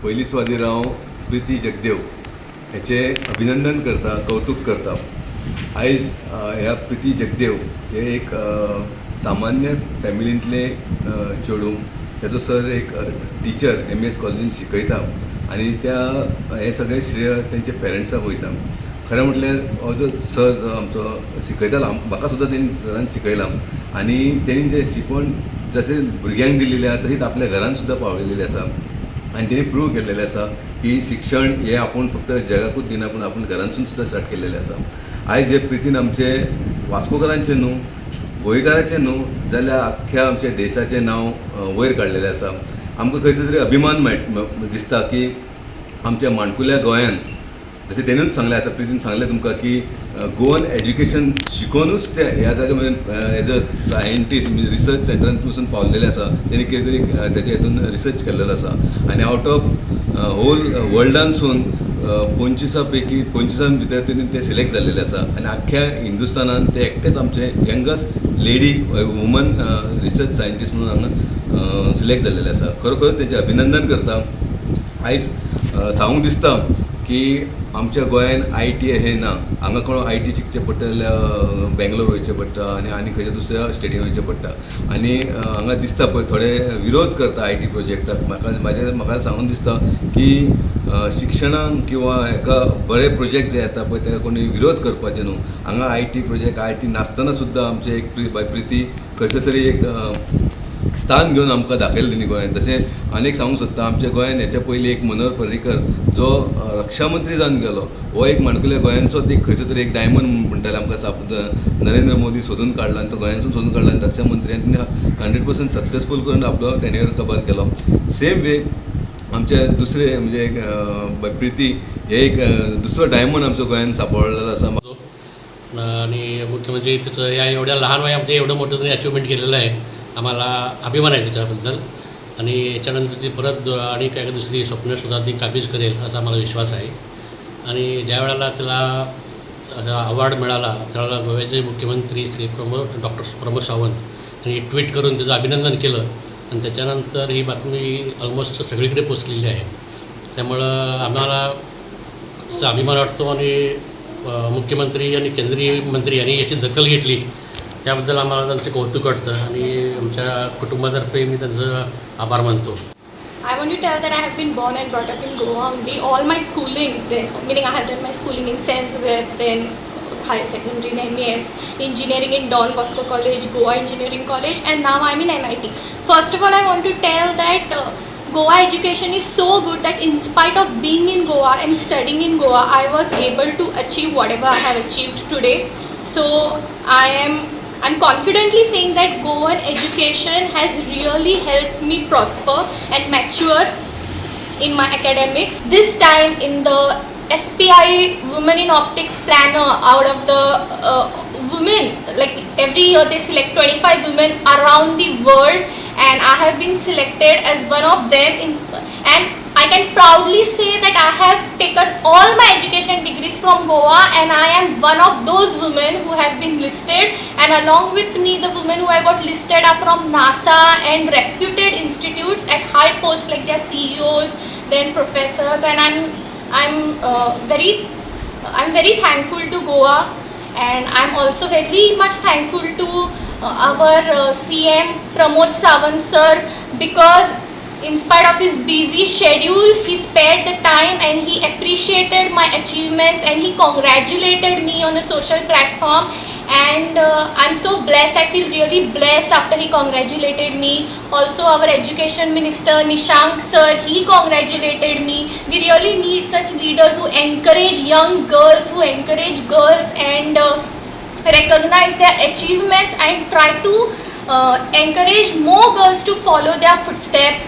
पयली सुवातेर हांव प्रिती जगदेव हेचे अभिनंदन करता, कौतुक करता. आयज ह्या प्रिती जगदेव हे एक सामान्य फॅमिलींतले चेडूं. तेजो सर एक टिचर MS कॉलेजींत शिकयता आनी हे सगळें श्रेय तेंचे पेरंट्साक वयता. खरें म्हटल्यार हो जो सर जो आमचो शिकयतालो, म्हाका सुद्दां तेणी सरान शिकयलां आनी तेणी जें शिकवण जशें भुरग्यांक दिल्लेलें आसा तशीच आपल्या घरान सुद्दां पावलेली आसा. आनी तेणी प्रूव केल्लेलें आसा की शिक्षण हें आपूण फक्त जगाकूच दिना, पूण आपूण घरांतसून सुद्दां स्टार्ट केल्लेलें आसा. आयज हे प्रितीन आमचे वास्कोकारांचें न्हू, गोंयकाराचें न्हू जाल्यार आख्ख्या आमच्या देशाचें नांव वयर काडलेलें आसा. आमकां खंयचो तरी अभिमान दिसता की आमच्या माणकुल्या गोंयान, जशें तेणूच सांगलें, आतां प्रितीन सांगलें तुमकां की गोवन एज्युकेशन शिकोनूच ते ह्या जाग्या मेरेन एज अ सायंटिस्ट रिसर्च सेंटरान पसून पावलेले आसा. तेणी कितें तरी तेच्या हितून रिसर्च केल्लेलो आसा आनी आउट ऑफ होल वर्ल्डानसून 25 भितर ते सिलेक्ट जाल्लेले आसा आनी आख्ख्या हिंदुस्थानान ते एकटेच आमचे youngest lady woman research scientist म्हणून हांगा सिलेक्ट जाल्लेले आसा. खरोखर तेचें अभिनंदन करता. आयज सांगूंक दिसता की आमच्या गोंयान IT हे ना. हांगा कोण IT शिकचें पडटा जाल्यार बेंगलोर वयचें पडटा आनी खंयच्या दुसऱ्या स्टेटीन वयचें पडटा आनी हांगा दिसता पळय थोडे विरोध करता IT प्रोजेक्टाक. म्हाका सांगून दिसता की शिक्षणाक किंवा हेका बरे प्रोजेक्ट जे येता पळय तेका कोणी विरोध करपाचे न्हू. हांगा IT प्रोजेक्ट IT नासतना सुद्दां आमचे एक प्रिती खंयचो तरी एक स्थान घेवन आमकां दाखयलें न्ही गोंयान. तशें आनीक सांगूंक सोदता, आमच्या गोंयान हेच्या पयलीं एक मनोहर पर्रीकर जो रक्षा मंत्री जावन गेलो, हो एक माणकुल्या गोंयांचोच एक खंयचो तरी एक डायमंड म्हणटाले आमकां नरेंद्र मोदी सोदून काडला आनी तो गोंयांतसून सोदून काडला आनी रक्षा मंत्री आनी 100% सक्सेसफूल करून आपलो टेन्युअर कवर केलो. सेम वे आमचे दुसरे म्हणजे प्रिती हे एक दुसरो डायमंड आमच्या गोंयान सांपडलेलो आसा. आणि मुख्यमंत्री त्याचं या एवढ्या लहान वयामध्ये एवढं मोठं तरी अचिव्हमेंट केलेलं आहे. आम्हाला अभिमान आहे त्याच्याबद्दल आणि याच्यानंतर ती परत आणि काय दुसरी स्वप्नसुद्धा ती काबीज करेल असा मला विश्वास आहे. आणि ज्या वेळेला त्याला अवॉर्ड मिळाला त्यावेळेला गोव्याचे मुख्यमंत्री डॉक्टर प्रमोद सावंत यांनी ट्विट करून त्याचं अभिनंदन केलं आणि त्याच्यानंतर ही बातमी ऑलमोस्ट सगळीकडे पोचलेली आहे. त्यामुळं आम्हाला त्याचा अभिमान वाटतो आणि मुख्यमंत्री आणि केंद्रीय मंत्री यांनी याची दखल घेतली त्याबद्दल आम्हाला त्यांचं कौतुक वाटतं आणि आमच्या कुटुंबातर्फे मी त्यांचं आभार मानतो. I want to tell that I have been born and brought up in Goa only. All my schooling, then meaning I have done my schooling in Saint Joseph, then higher secondary in MES, engineering in Don Bosco College, Goa Engineering College, and now I'm in NIT. First of all, I want to tell that Goa education is so good that in spite of being in Goa and studying in Goa, I was able to achieve whatever I have achieved today. So I'm confidently saying that Goan education has really helped me prosper and mature in my academics. This time in the SPI Women in Optics planner, out of the women, like every year they select 25 women around the world and I have been selected as one of them and I can proudly say that I have taken all my education degrees from Goa and I am one of those women who have been listed, and along with me the women who I got listed are from NASA and reputed institutes at high posts like their CEOs, then professors, and I'm very thankful to Goa, and I'm also very much thankful to our CM Pramod Sawant sir, because in spite of his busy schedule, he spared the time and he appreciated my achievements and he congratulated me on a social platform, and I'm so blessed. I feel really blessed after he congratulated me. Also our education minister Nishank sir, he congratulated me. We really need such leaders who encourage young girls, who encourage girls and recognize their achievements and try to encourage more girls to follow their footsteps.